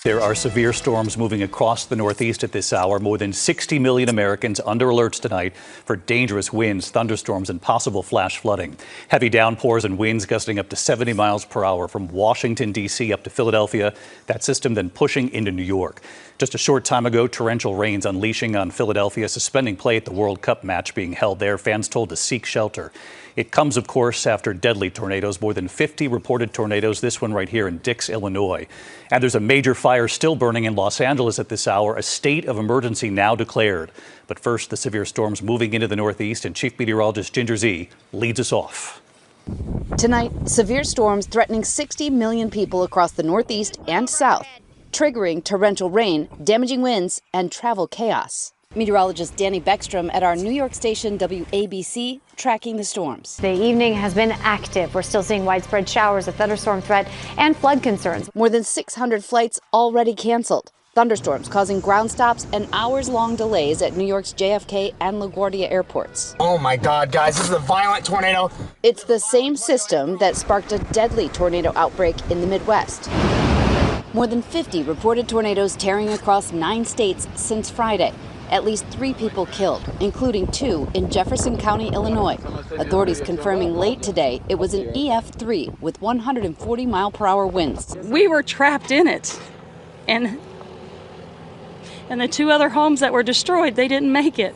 There are severe storms moving across the Northeast at this hour. More than 60 million Americans under alerts tonight for dangerous winds, thunderstorms, and possible flash flooding. Heavy downpours and winds gusting up to 70 miles per hour from Washington, D.C. up to Philadelphia. That system then pushing into New York. Just a short time ago, torrential rains unleashing on Philadelphia, suspending play at the World Cup match being held there. Fans told to seek shelter. It comes, of course, after deadly tornadoes, more than 50 reported tornadoes, this one right here in Dix, Illinois. And there's a major fire still burning in Los Angeles at this hour, a state of emergency now declared. But first, the severe storms moving into the Northeast, and Chief Meteorologist Ginger Z leads us off. Tonight, severe storms threatening 60 million people across the Northeast and South, triggering torrential rain, damaging winds, and travel chaos. Meteorologist Danny Beckstrom at our New York station WABC tracking the storms. The evening has been active. We're still seeing widespread showers, a thunderstorm threat, and flood concerns. More than 600 flights already canceled. Thunderstorms causing ground stops and hours-long delays at New York's JFK and LaGuardia airports. Oh my God, guys, this is a violent tornado. It's the same system that sparked a deadly tornado outbreak in the Midwest. More than 50 reported tornadoes tearing across 9 states since Friday. At least 3 people killed, including 2 in Jefferson County, Illinois. Authorities confirming late today it was an EF3 with 140-mile-per-hour winds. We were trapped in it, and the 2 other homes that were destroyed, they didn't make it.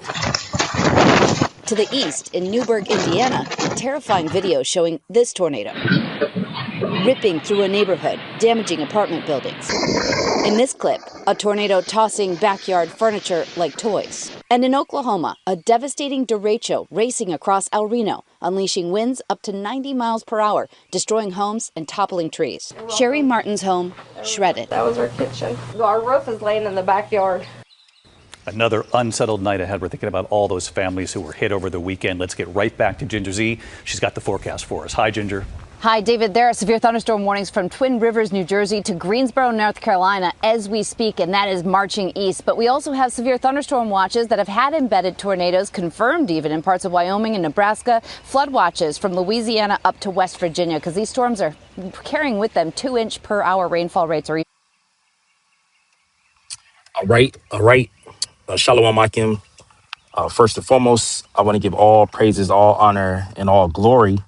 To the east, in Newburgh, Indiana, terrifying video showing this tornado ripping through a neighborhood, damaging apartment buildings. In this clip, a tornado tossing backyard furniture like toys. And in Oklahoma, a devastating derecho racing across El Reno, unleashing winds up to 90 miles per hour, destroying homes and toppling trees. Sherry Martin's home shredded. That was our kitchen. Our roof is laying in the backyard. Another unsettled night ahead. We're thinking about all those families who were hit over the weekend. Let's get right back to Ginger Z. She's got the forecast for us. Hi, Ginger. Hi, David. There are severe thunderstorm warnings from Twin Rivers, New Jersey to Greensboro, North Carolina as we speak, and that is marching east. But we also have severe thunderstorm watches that have had embedded tornadoes confirmed even in parts of Wyoming and Nebraska. Flood watches from Louisiana up to West Virginia because these storms are carrying with them 2-inch per hour rainfall rates. All right. Shalom Akim. First and foremost, I want to give all praises, all honor, and all glory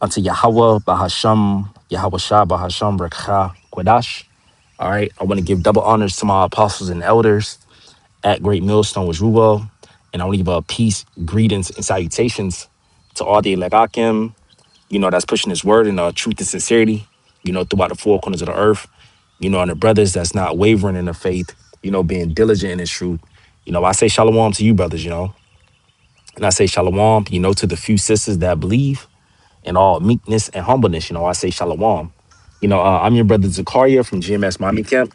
unto Yahweh Bahasham, Yahweh Shah Bahasham Rekha Kodash. All right. I want to give double honors to my apostles and elders at Great Millstone with Ruel. And I want to give peace, greetings, and salutations to all the Legakim, that's pushing his word in truth and sincerity, throughout the 4 corners of the earth, and the brothers that's not wavering in the faith, being diligent in his truth. I say shalom to you, brothers, and I say shalom, to the few sisters that believe in all meekness and humbleness. I say shalom. I'm your brother Zakaria from GMS Mommy Camp.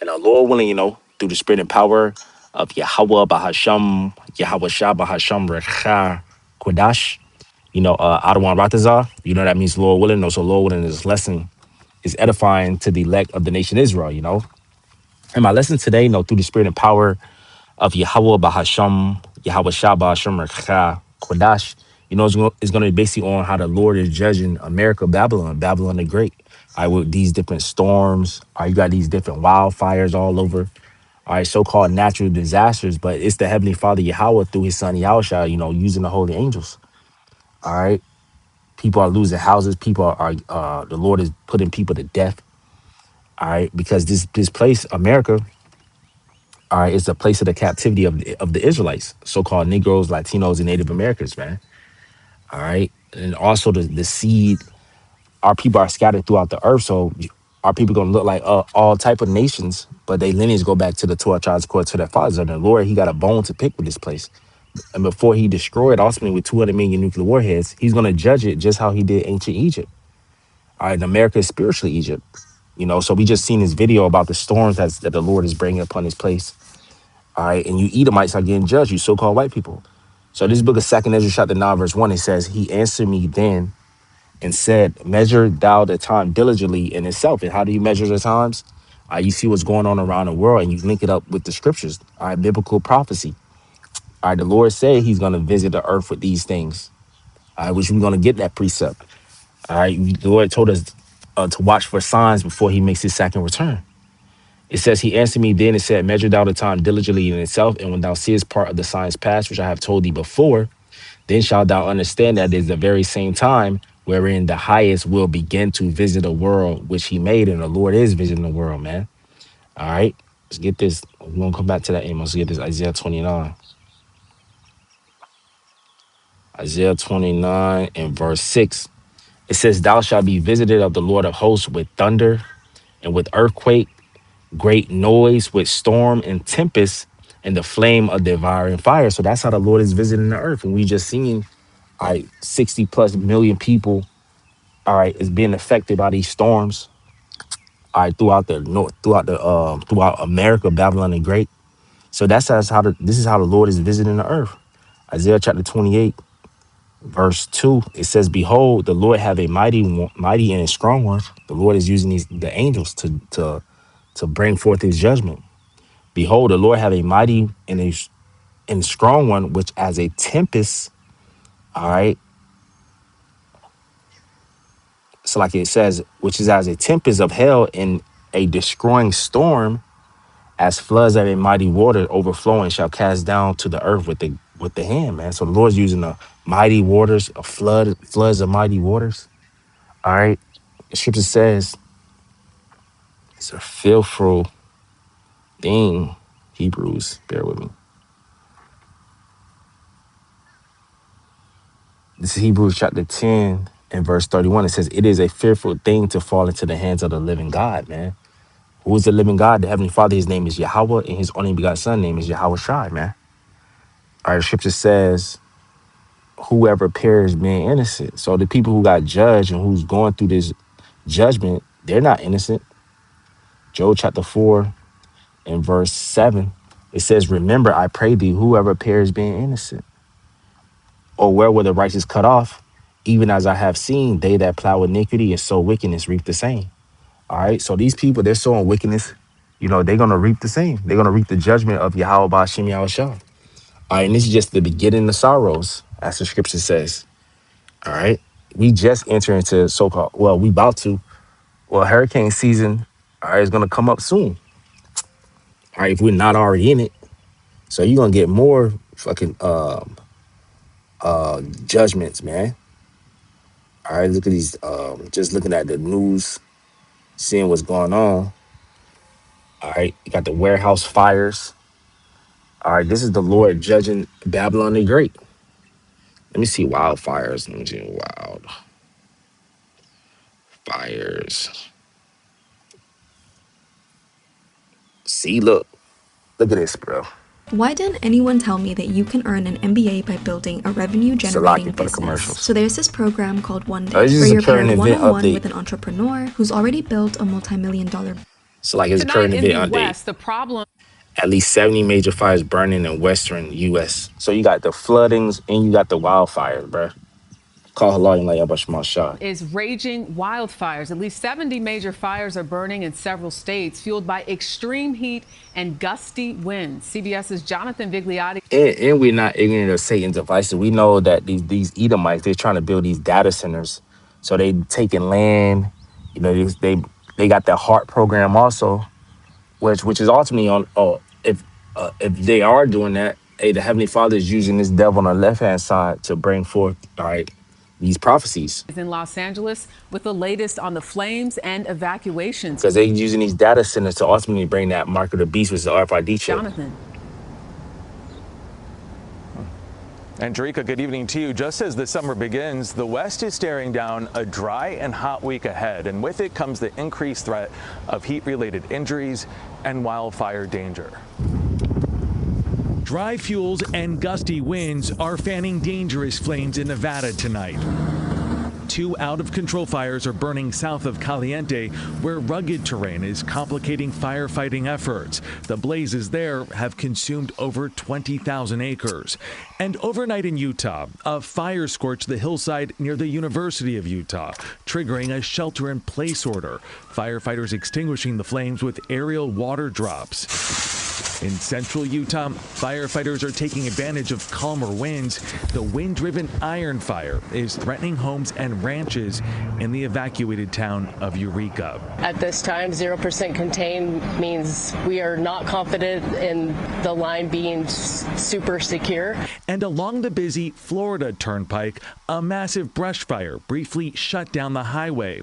And Lord willing, through the spirit and power of Yahweh Bahasham, Yahweh Shah Bahasham Rekha Kodash, Adawan Ratazah, that means Lord willing. So Lord willing, this lesson is edifying to the elect of the nation Israel, And my lesson today, through the spirit and power of Yahweh Bahasham, Yahweh Shah Bahasham Rekha Kodash, it's going to be basically on how the Lord is judging America, Babylon the Great. All right, with these different storms, you got these different wildfires all over. All right, so-called natural disasters, but it's the Heavenly Father Yahweh through his son Yahushua, using the holy angels. All right. People are losing houses. People are the Lord is putting people to death. All right, because this place, America, all right, is the place of the captivity of the Israelites, so-called Negroes, Latinos, and Native Americans, man. All right. And also the seed, our people are scattered throughout the earth. So our people going to look like all type of nations, but they lineage go back to the 12 tribes according to their fathers. And the Lord, he got a bone to pick with this place. And before he destroyed, ultimately with 200 million nuclear warheads, he's going to judge it just how he did ancient Egypt. All right. And America is spiritually Egypt. So we just seen this video about the storms that the Lord is bringing upon this place. All right. And you Edomites are getting judged, you so-called white people. So this book of 2 Ezra chapter 9, verse 1, it says, he answered me then and said, measure thou the time diligently in itself. And how do you measure the times? You see what's going on around the world and you link it up with the scriptures. All right, biblical prophecy. All right, the Lord said he's going to visit the earth with these things. All right, which we're going to get that precept. All right, the Lord told us to watch for signs before he makes his second return. It says, he answered me then and said, measure thou the time diligently in itself, and when thou seest part of the signs past, which I have told thee before, then shalt thou understand that it is the very same time wherein the highest will begin to visit a world which he made, and the Lord is visiting the world, man. All right, let's get this. We're going to come back to that, Amos. Let's get this Isaiah 29. Isaiah 29 and verse 6. It says, thou shalt be visited of the Lord of hosts with thunder and with earthquake, great noise, with storm and tempest, and the flame of devouring fire. So that's how the Lord is visiting the earth. And we just seen, all right, 60 plus million people, all right, is being affected by these storms, all right, throughout the north, throughout America, Babylon the Great. So this is how the Lord is visiting the earth. Isaiah chapter 28, verse 2, it says, behold, the Lord have a mighty and a strong one. The Lord is using the angels to bring forth his judgment. Behold, the Lord have a mighty and a strong one, which as a tempest, all right. So like it says, which is as a tempest of hell in a destroying storm, as floods of a mighty water overflowing shall cast down to the earth with the hand, man. So the Lord's using the mighty waters, floods of mighty waters. All right. The scripture says it's a fearful thing. Hebrews, bear with me. This is Hebrews chapter 10 and verse 31. It says, it is a fearful thing to fall into the hands of the living God, man. Who is the living God? The Heavenly Father, his name is Yahweh, and his only begotten son name is Yahweh Shai, man. All right, the scripture says, whoever perished being innocent. So the people who got judged and who's going through this judgment, they're not innocent. Job chapter 4 and verse 7, it says, remember, I pray thee, whoever perished being innocent. Or where were the righteous cut off? Even as I have seen, they that plow iniquity and sow wickedness reap the same. All right. So these people, they're sowing wickedness. You know, they're going to reap the same. They're going to reap the judgment of Yahweh Ba'ashem Yahweh Shah. All right. And this is just the beginning of sorrows, as the scripture says. All right. We just enter into so-called, well, we about to. Well, hurricane season, all right, is going to come up soon. All right. If we're not already in it. So you're going to get more fucking judgments, man. All right. Look at these, just looking at the news, seeing what's going on. All right. You got the warehouse fires. All right. This is the Lord judging Babylon the Great. Let me see wildfires. Let me see wildfires. See, look at this, bro. Why didn't anyone tell me that you can earn an MBA by building a revenue-generating business? So there's this program called One Day, where you're paired one-on-one with an entrepreneur who's already built a multi-million-dollar. So like it's a current event update. The problem. At least 70 major fires burning in western U.S. So you got the floodings and you got the wildfires, bro. Is raging wildfires. At least 70 major fires are burning in several states, fueled by extreme heat and gusty winds. CBS's Jonathan Vigliotti. And we're not ignorant of Satan's devices. We know that these Edomites, they're trying to build these data centers. So they taking land. You know, they got that HEART program also, which is ultimately on. If they are doing that, hey, the Heavenly Father is using this devil on the left hand side to bring forth, all right, these prophecies. In Los Angeles with the latest on the flames and evacuations. Because they're using these data centers to ultimately bring that mark of the beast, which is the RFID chip. Jonathan. Andrika, good evening to you. Just as the summer begins, the West is staring down a dry and hot week ahead, and with it comes the increased threat of heat-related injuries and wildfire danger. Dry fuels and gusty winds are fanning dangerous flames in Nevada tonight. 2 out-of-control fires are burning south of Caliente, where rugged terrain is complicating firefighting efforts. The blazes there have consumed over 20,000 acres. And overnight in Utah, a fire scorched the hillside near the University of Utah, triggering a shelter-in-place order. Firefighters extinguishing the flames with aerial water drops. In central Utah, firefighters are taking advantage of calmer winds. The wind-driven iron fire is threatening homes and ranches in the evacuated town of Eureka. At this time, 0% contained means we are not confident in the line being super secure. And along the busy Florida Turnpike, a massive brush fire briefly shut down the highway.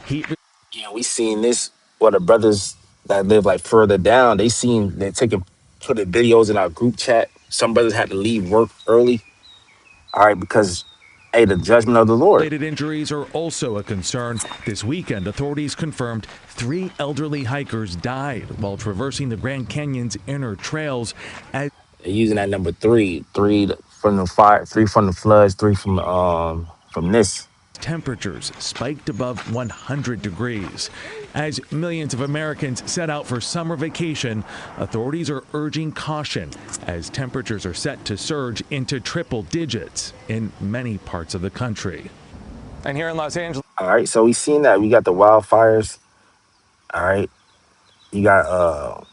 Yeah, we seen this. What the brothers that live like further down, they're putting videos in our group chat. Some brothers had to leave work early. All right, because hey, the judgment of the Lord. Related injuries are also a concern. This weekend, authorities confirmed 3 elderly hikers died while traversing the Grand Canyon's inner trails. They're using that number 3 from the fire, 3 from the floods, 3 from this. Temperatures spiked above 100 degrees. As millions of Americans set out for summer vacation, authorities are urging caution as temperatures are set to surge into triple digits in many parts of the country. And here in Los Angeles. All right, so we seen that. We got the wildfires. All right. You got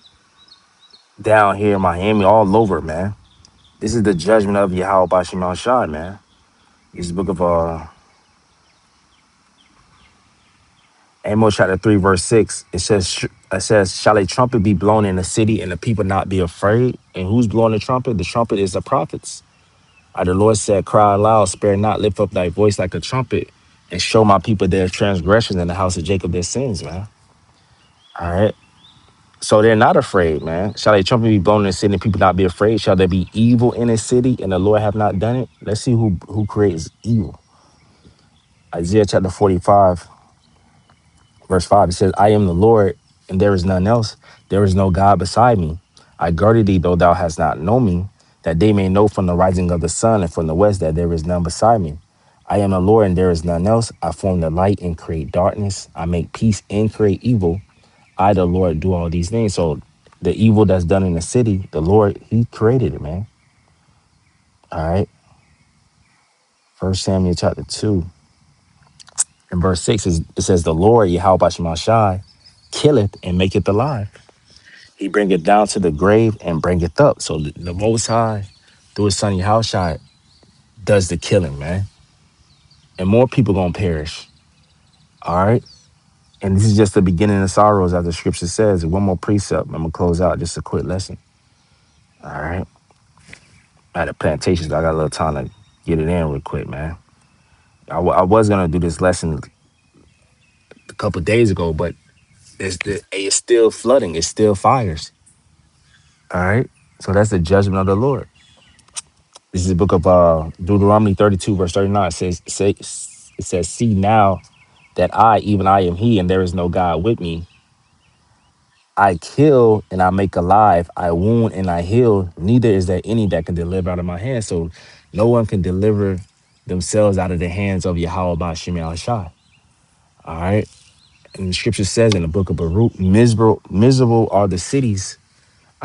down here in Miami, all over, man. This is the judgment of Yahweh Bashim al-Shai, man. This is the book of Amos chapter 3, verse 6. It says, shall a trumpet be blown in the city and the people not be afraid? And who's blowing the trumpet? The trumpet is the prophets. The Lord said, cry aloud, spare not, lift up thy voice like a trumpet, and show my people their transgressions and the house of Jacob their sins, man. All right. So they're not afraid, man. Shall a trumpet be blown in the city and people not be afraid? Shall there be evil in the city and the Lord have not done it? Let's see who creates evil. Isaiah chapter 45. Verse 5, it says, I am the Lord, and there is none else. There is no God beside me. I girded thee, though thou hast not known me, that they may know from the rising of the sun and from the west that there is none beside me. I am the Lord, and there is none else. I form the light and create darkness. I make peace and create evil. I, the Lord, do all these things. So the evil that's done in the city, the Lord, he created it, man. All right. 1 Samuel chapter 2. In verse 6, it says, the Lord, Yahweh Bashim Shai, killeth and maketh alive. He bringeth down to the grave and bringeth up. So the Most High, through his son Yahweh, does the killing, man. And more people gonna perish. All right? And this is just the beginning of sorrows, as the scripture says. One more precept. I'm gonna close out just a quick lesson. All right? I had a plantation, so I got a little time to get it in real quick, man. I was gonna do this lesson a couple days ago, but it's still flooding. It's still fires. All right? So that's the judgment of the Lord. This is the book of Deuteronomy 32, verse 39. It says, see now that I, even I am he, and there is no God with me. I kill and I make alive. I wound and I heal. Neither is there any that can deliver out of my hand. So no one can deliver themselves out of the hands of Yahweh Bashim al-Shai. All right. And the scripture says in the book of Baruch, miserable are the cities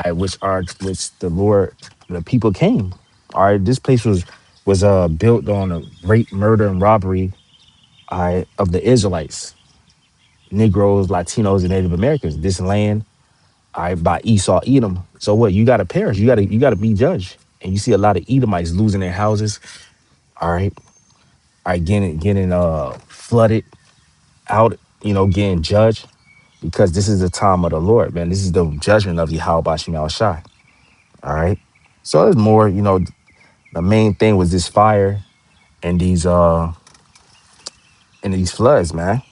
which the Lord, the people came. All right, this place was built on a great murder and robbery of the Israelites, Negroes, Latinos, and Native Americans. This land, by Esau, Edom. So what? You got to perish. You got to be judged. And you see a lot of Edomites losing their houses. All right, getting flooded out. Getting judged because this is the time of the Lord, man. This is the judgment of Yahweh Bashim al-Shai. All right. So there's more. The main thing was this fire and these floods, man.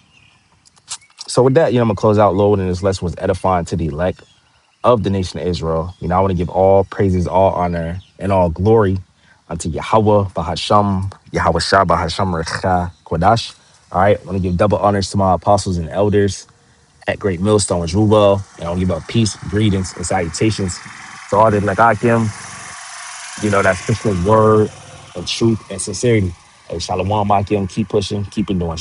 So with that, I'm gonna close out, Lord, and this lesson was edifying to the elect of the nation of Israel. I want to give all praises, all honor, and all glory unto Yahweh Bahasham, Yahweh Shah Bahasham Recha Kodash. All right, I want to give double honors to my apostles and elders at Great Millstone, Jubal, and I want to give out peace, greetings, and salutations to all the Lekakim. That's Christian word of truth and sincerity. Hey, Shalom, Akim, keep pushing, keep it doing.